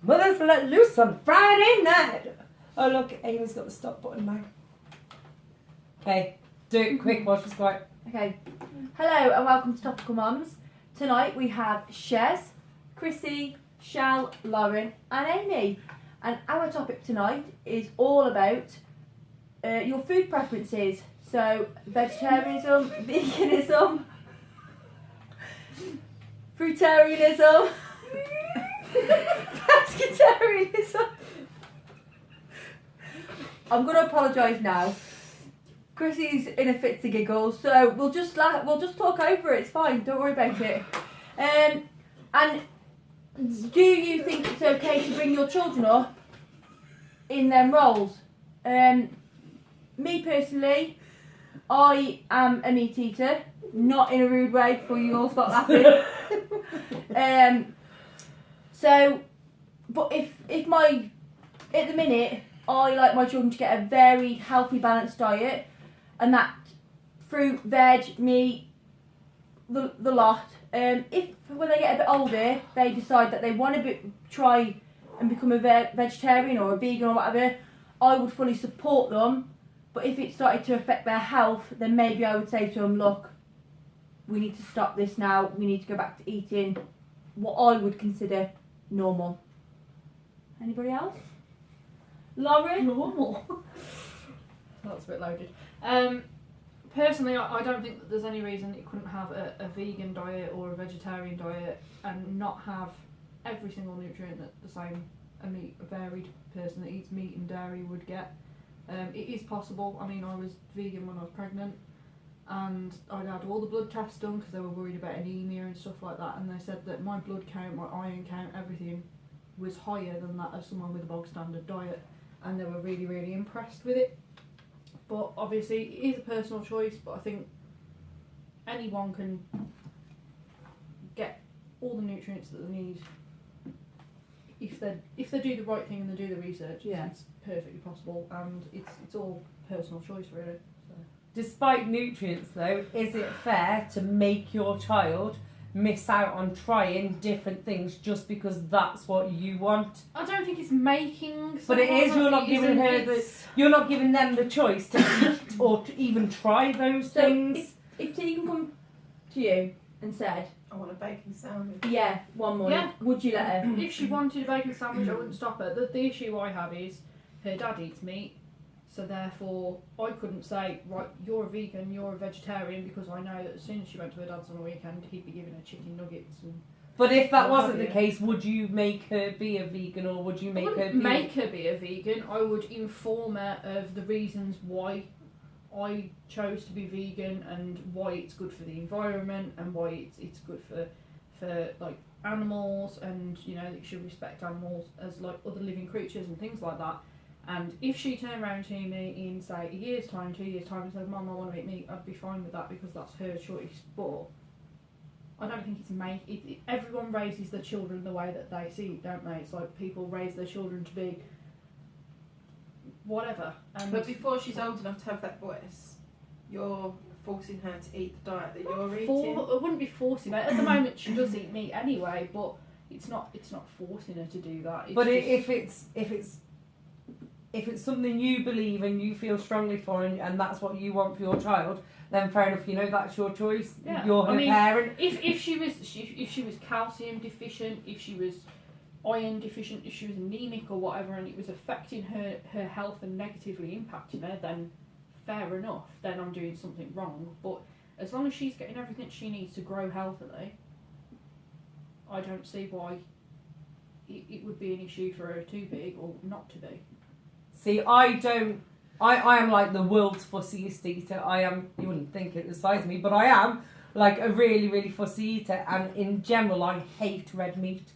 Mother's let loose on Friday night. Oh look, Amy's got the stop button now. Okay, do it quick while she's quiet. Okay. Hello and welcome to Topical Mums. Tonight we have Shez, Chrissy, Shal, Lauren and Amy. And our topic tonight is all about your food preferences. So vegetarianism, veganism, fruitarianism, pescatarianism. I'm going to apologise now. Chrissy's in a fit to giggle, so we'll just talk over it. It's fine. Don't worry about it. And do you think it's okay to bring your children up in them roles? Me personally, I am a meat eater, not in a rude way. Before you all start laughing. But if at the minute I like my children to get a very healthy, balanced diet. And that fruit, veg, meat, the lot. If when they get a bit older, they decide that they want to try and become a vegetarian or a vegan or whatever, I would fully support them. But if it started to affect their health, then maybe I would say to them, look, we need to stop this now. We need to go back to eating what I would consider normal. Anybody else? Lauren? Normal. That's a bit loaded. Personally, I don't think that there's any reason that you couldn't have a vegan diet or a vegetarian diet and not have every single nutrient that the same a varied person that eats meat and dairy would get. It is possible. I mean, I was vegan when I was pregnant and I'd had all the blood tests done because they were worried about anemia and stuff like that, and they said that my blood count, my iron count, everything was higher than that of someone with a bog standard diet, and they were really, really impressed with it. But obviously it is a personal choice, but I think anyone can get all the nutrients that they need if they do the right thing and they do the research. Yeah. It's perfectly possible, and it's all personal choice really. So. Despite nutrients though, is it fair to make your child miss out on trying different things just because that's what you want? I don't think it's making. But it is. You're not giving you're not giving them the choice to eat or to even try those things. If Tegan come to you and said, I want a bacon sandwich. yeah, one morning, Yeah. would you let her? If she wanted a bacon sandwich, I wouldn't stop her. The issue I have is her dad eats meat, so therefore I couldn't say, right, you're a vegan, you're a vegetarian, because I know that as soon as she went to her dad's on a weekend, he'd be giving her chicken nuggets. And But if that what wasn't have the you. case, would you make her be a vegan or would you I make her wouldn't be? make her be a vegan. I would inform her of the reasons why I chose to be vegan and why it's good for the environment and why it's good for like animals, and you know that you should respect animals as like other living creatures and things like that. And if she turned around to me in say a year's time, 2 years time, and said, "Mum, I want to eat meat," I'd be fine with that because that's her choice. But I don't think it's everyone raises their children the way that they see it, don't they? It's like people raise their children to be whatever. And But before she's old enough to have that voice, you're forcing her to eat the diet that you're eating. I wouldn't be forcing her. At the moment, she does eat meat anyway, but it's not forcing her to do that. It's But just, if it's something you believe and you feel strongly for and that's what you want for your child, then fair enough. You know that's your choice. Yeah. You're her parent. if she was calcium deficient, if she was iron deficient, if she was anemic or whatever, and it was affecting her health and negatively impacting her, then fair enough. Then I'm doing something wrong. But as long as she's getting everything she needs to grow healthily, I don't see why it would be an issue for her to be or not to be. See, I am like the world's fussiest eater. I am, you wouldn't think it the size of me, but I am like a really, really fussy eater. And in general, I hate red meat.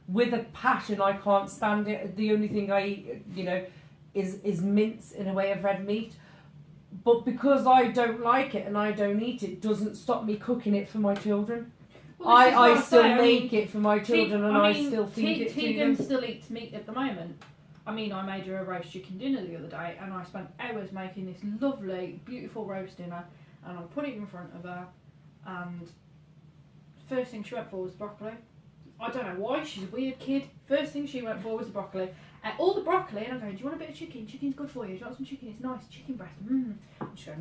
With a passion, I can't stand it. The only thing I eat, is mince in a way of red meat. But because I don't like it and I don't eat it, doesn't stop me cooking it for my children. Well, this is what I still say. make it for my children and I still feed it to Tegan them. still eats meat at the moment. I mean, I made her a roast chicken dinner the other day, and I spent hours making this lovely, beautiful roast dinner, and I put it in front of her, and first thing she went for was broccoli. I don't know why, she's a weird kid. First thing she went for was the broccoli. All the broccoli, and I'm going, do you want a bit of chicken? Chicken's good for you. Do you want some chicken? It's nice. Chicken breast. And she goes,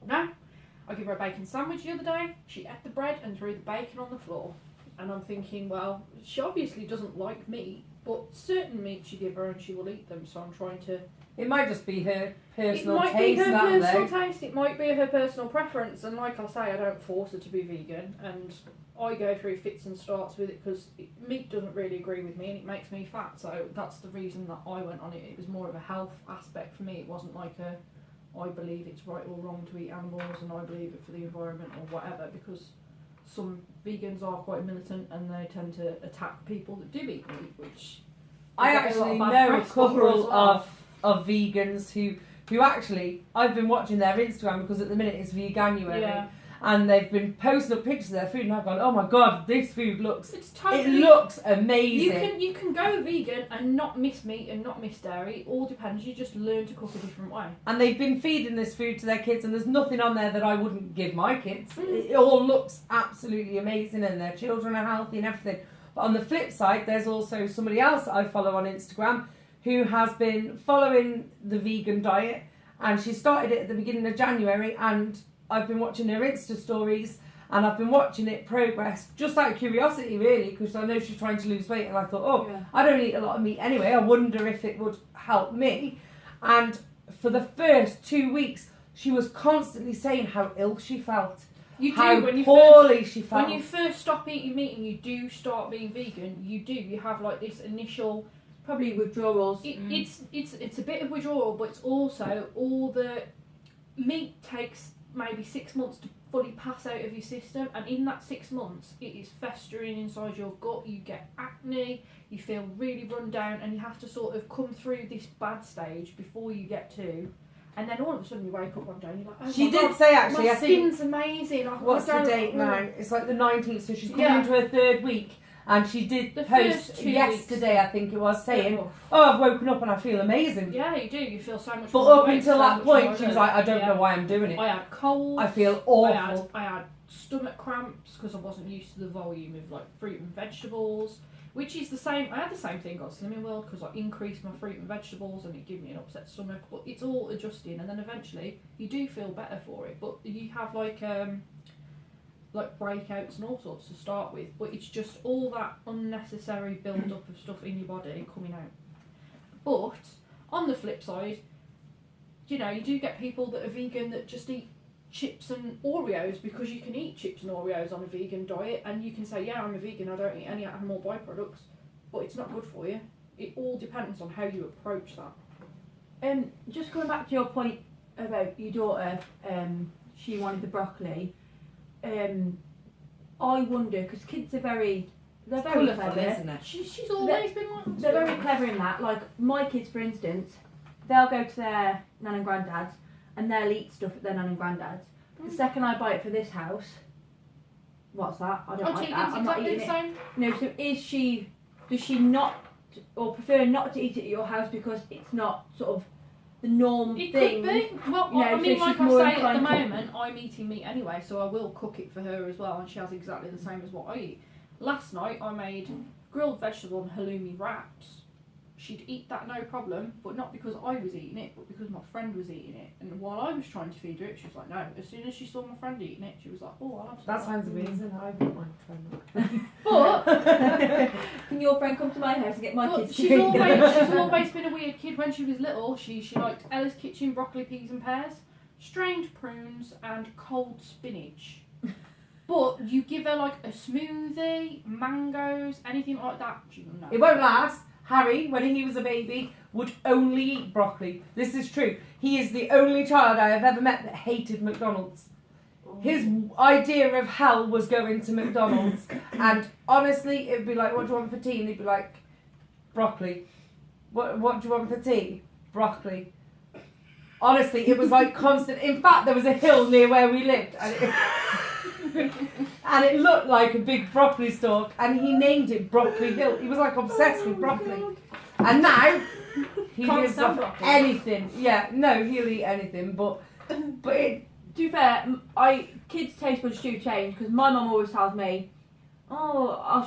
no. I give her a bacon sandwich the other day. She ate the bread and threw the bacon on the floor. And I'm thinking, well, she obviously doesn't like meat, but certain meats you give her and she will eat them. So I'm trying to... It might just be her personal It might taste, be her that personal though. taste. It might be her personal preference. And like I say, I don't force her to be vegan. And I go through fits and starts with it because meat doesn't really agree with me and it makes me fat. So that's the reason that I went on it. It was more of a health aspect for me. It wasn't like a, I believe it's right or wrong to eat animals and I believe it for the environment or whatever, because some vegans are quite militant and they tend to attack people that do eat meat, which I get a lot actually of bad know a press for as couple well. of vegans who actually, I've been watching their Instagram because at the minute it's Veganuary. Yeah. And they've been posting up pictures of their food and I've gone, oh my god, this food looks, It's it totally... looks amazing. You can go vegan and not miss meat and not miss dairy. It all depends. You just learn to cook a different way. And they've been feeding this food to their kids and there's nothing on there that I wouldn't give my kids. It all looks absolutely amazing and their children are healthy and everything. But on the flip side, there's also somebody else that I follow on Instagram who has been following the vegan diet, and she started it at the beginning of January, and I've been watching her Insta stories and I've been watching it progress just out of curiosity really, because I know she's trying to lose weight and I thought, oh, Yeah. I don't eat a lot of meat anyway, I wonder if it would help me. And for the first 2 weeks she was constantly saying how ill she felt, You do how when you poorly she felt. when you first stop eating meat and you do start being vegan. You have like this initial. Probably withdrawals. It's a bit of withdrawal, but it's also all the meat takes maybe 6 months to fully pass out of your system, and in that 6 months it is festering inside your gut. You get acne, you feel really run down, and you have to sort of come through this bad stage before you get to, and then all of a sudden you wake up one day and you're like, oh She my did God, say actually, my I think, skin's amazing. what's the date now? It's like the 19th, so she's coming Yeah. into her 3rd week. And she did The post first 2 yesterday, weeks. I think it was, saying, oh, I've woken up and I feel amazing. Yeah, you do. You feel so much. But more up weight, until so that much point, more she was alert. like, I don't Yeah. know why I'm doing it. I had colds. I feel awful. I had stomach cramps because I wasn't used to the volume of like fruit and vegetables, which is the same. I had the same thing got Slimming World because I increased my fruit and vegetables and it gave me an upset stomach. But it's all adjusting, and then eventually you do feel better for it. But you have like breakouts and all sorts to start with. But it's just all that unnecessary build up of stuff in your body coming out. But on the flip side, you know, you do get people that are vegan that just eat chips and Oreos because you can eat chips and Oreos on a vegan diet, and you can say, yeah, I'm a vegan, I don't eat any animal byproducts, but it's not good for you. It all depends on how you approach that. Just coming back to your point about your daughter, she wanted the broccoli. I wonder, because kids are they're very Colourful, clever. isn't it? She's always been like that. They're very clever in that. Like my kids, for instance, they'll go to their nan and granddad's and they'll eat stuff at their nan and granddad's. The second I buy it for this house, what's that? I don't like that. I'm not exactly eating the it. same. No, so does she not, or prefer not to eat it at your house because it's not sort of the norm It thing? could be. Well, You know, I mean, so like she's more I say, at the inclined to- moment, I'm eating meat anyway, so I will cook it for her as well, and she has exactly the same as what I eat. Last night, I made grilled vegetable and halloumi wraps. She'd eat that no problem, but not because I was eating it, but because my friend was eating it. And while I was trying to feed her it, she was like, no. As soon as she saw my friend eating it, she was like, oh, I'll have some. That sounds amazing. I wouldn't mind trying But Can your friend come to my house and get my But kids she's to eat? always been a weird kid. When she was little, she liked Ella's Kitchen broccoli, peas and pears, strained prunes and cold spinach. But you give her like a smoothie, mangoes, anything like that, she wouldn't know. It won't last. Harry, when he was a baby, would only eat broccoli. This is true. He is the only child I have ever met that hated McDonald's. His idea of hell was going to McDonald's, and honestly, it'd be like, "What do you want for tea?" And he'd be like, "Broccoli." What do you want for tea? Broccoli. Honestly, it was like constant. In fact, there was a hill near where we lived, and it looked like a big broccoli stalk, and he named it Broccoli Hill. He was like obsessed with broccoli, and now he Can't lives stand off broccoli. anything. Yeah, no, he'll eat anything, but it. To be fair, kids' taste buds do change because my mum always tells me,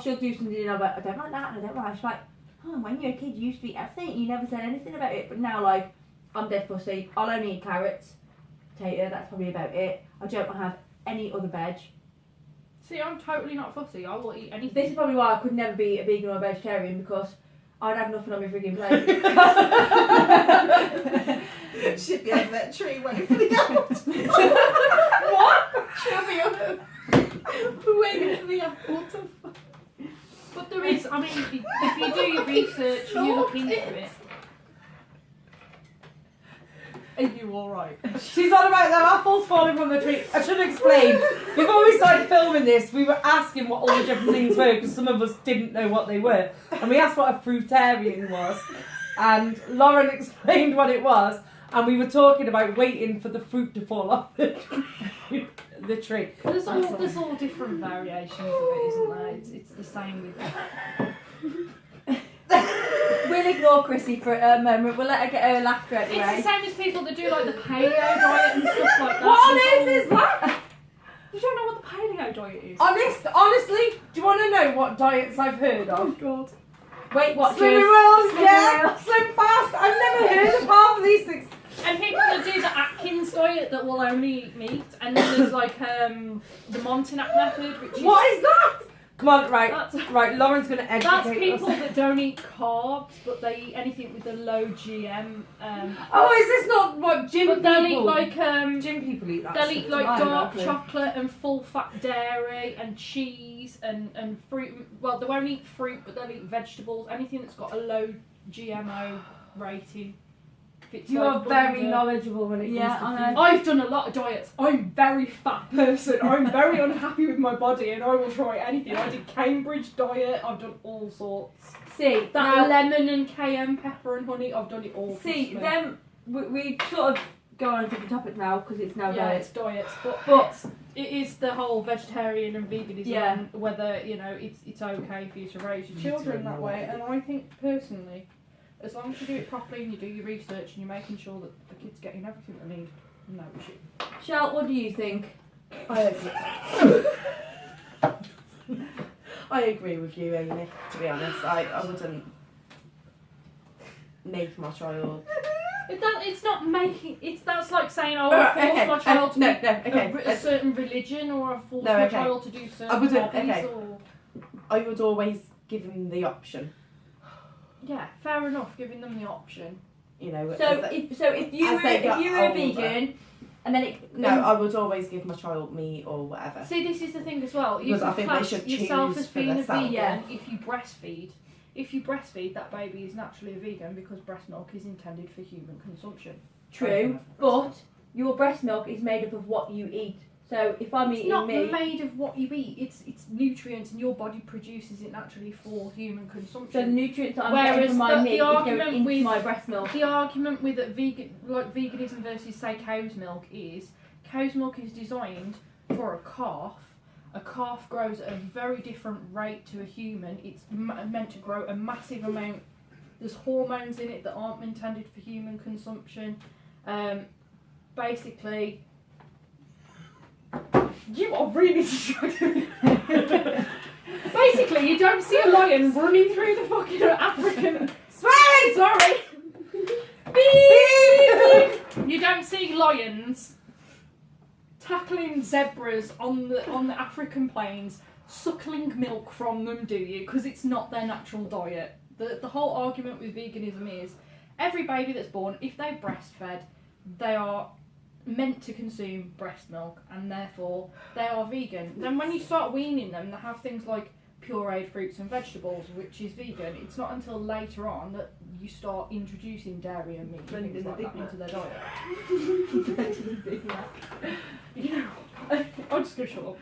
she'll do something and I'm like, I don't like that, and I don't like that. She's like, oh, when you were a kid, you used to eat everything. You never said anything about it. But now, like, I'm dead fussy. I'll only eat carrots, potato. That's probably about it. I don't have any other veg. See, I'm totally not fussy. I will eat anything. This is probably why I could never be a vegan or a vegetarian, because I'd have nothing on my frigging plate. She'd be under that tree waiting for the apple. What? She'll be waiting for the apple to. But there is, I mean, if you do your research and you look into it. Are you alright? She's on about the apples falling from the tree. I should explain. Before we started filming this, we were asking what all the different things were because some of us didn't know what they were. And we asked what a fruitarian was. And Lauren explained what it was. And we were talking about waiting for the fruit to fall off the tree. There's all different variations of it, isn't there? It's the same with We'll ignore Chrissy for a moment. We'll let her get her laughter out the It's way. the same as people that do like the paleo diet and stuff like that. What on There's earth is that? You don't know what the paleo diet is? Honestly, do you want to know what diets I've heard of? God. Weight Watchers. Slimming World, Slimming yeah. World. Slim Fast. I've never heard of half of these things. And people that do the Atkins diet that will only eat meat, and then there's like the Montanak method, which is What is that? Come on, right. that's Lauren's going to educate that's us. people that don't eat carbs, but they eat anything with a low GM. Oh, is this not what gym But they'll eat people... like Gym people eat that they'll stuff. eat like I dark know. chocolate and full fat dairy and cheese and fruit. Well, they won't eat fruit, but they'll eat vegetables. Anything that's got a low GMO rating. Fits You like are very under- knowledgeable when it comes Yeah, to I food. know. I've done a lot of diets. I'm a very fat person. I'm very unhappy with my body, and I will try anything. I did Cambridge diet. I've done all sorts. See, That now, lemon and cayenne pepper and honey. I've done it all. see, trust me. them, we sort of go on a different topic now because it's now Yeah, diet. it's diets, but But it is the whole vegetarian and veganism, Yeah. and whether it's okay for you to raise your children that way. And I think personally, as long as you do it properly and you do your research and you're making sure that the kids getting everything they need, no issue. Shal, what do you think? I agree with you, Amy, to be honest. I wouldn't make my child. It's not making. That's like saying, oh, Alright, I force okay, my child to no, be no, okay. a certain religion, or I force No, my okay. child to do certain I wouldn't- hobbies, okay. or I would always give him the option, yeah, fair enough, giving them the option. you know. So as if you as were they got a older. vegan, and then it no, I would always give my child meat or whatever. See, this is the thing as well. You Because I can think they class should yourself choose as for being a themselves. vegan Yeah. if you breastfeed. If you breastfeed, that baby is naturally a vegan because breast milk is intended for human consumption. true, but your breast milk is made up of what you eat. So if I'm It's eating not meat, made of what you eat. It's nutrients, and your body produces it naturally for human so the consumption. nutrients that I'm Whereas getting from my the meat is going argument into with- my breast milk. The argument with a veganism versus say cow's milk is designed for a calf. A calf grows at a very different rate to a human. It's meant to grow a massive amount. There's hormones in it that aren't intended for human consumption. Basically, you are really distracting. Basically, you don't see a lion running through the fucking African. Sorry. Beep. You don't see lions tackling zebras on the African plains, suckling milk from them, do you? Because it's not their natural diet. The whole argument with veganism is every baby that's born, if they're breastfed, they are meant to consume breast milk, and therefore they are vegan. Then when you start weaning them, they have things like pureed fruits and vegetables, which is vegan. It's not until later on that you start introducing dairy and meat and Blending things the like Big that Mac. into their diet. You know, I'm just gonna shut up.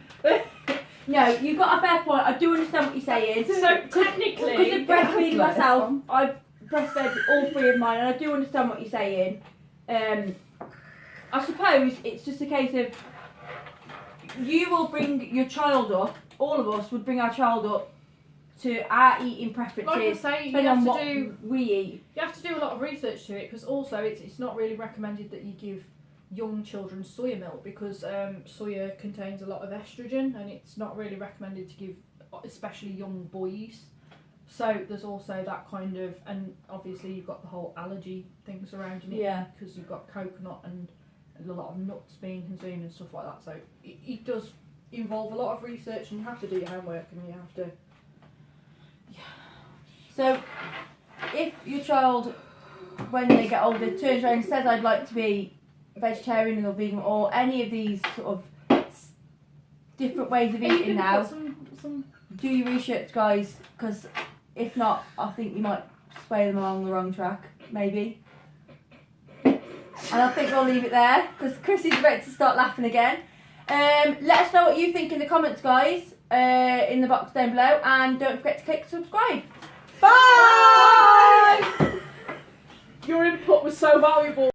No, you've got a fair point. I do understand what you're saying. So technically, Because of breastfeeding Yes, myself, I've breastfed all three of mine, and I do understand what you're saying. I suppose it's just a case of you will bring your child up. All of us would bring our child up to our eating preferences, like I say, you depending on have what to do. we eat. You have to do a lot of research to it, because also it's not really recommended that you give young children soya milk, because soya contains a lot of estrogen, and it's not really recommended to give especially young boys. So there's also that kind of, and obviously you've got the whole allergy thing surrounding it, Yeah. because you've got coconut and a lot of nuts being consumed and stuff like that. So it does involve a lot of research, and you have to do your homework, and you have to. So, if your child, when they get older, turns around and says, "I'd like to be vegetarian or vegan," or any of these sort of different ways of You eating can now, put some do your research, guys, because if not, I think you might sway them along the wrong track, maybe. And I think we'll leave it there, because Chris is about to start laughing again. Let us know what you think in the comments, guys, in the box down below, and don't forget to click subscribe. Bye! Your input was so valuable.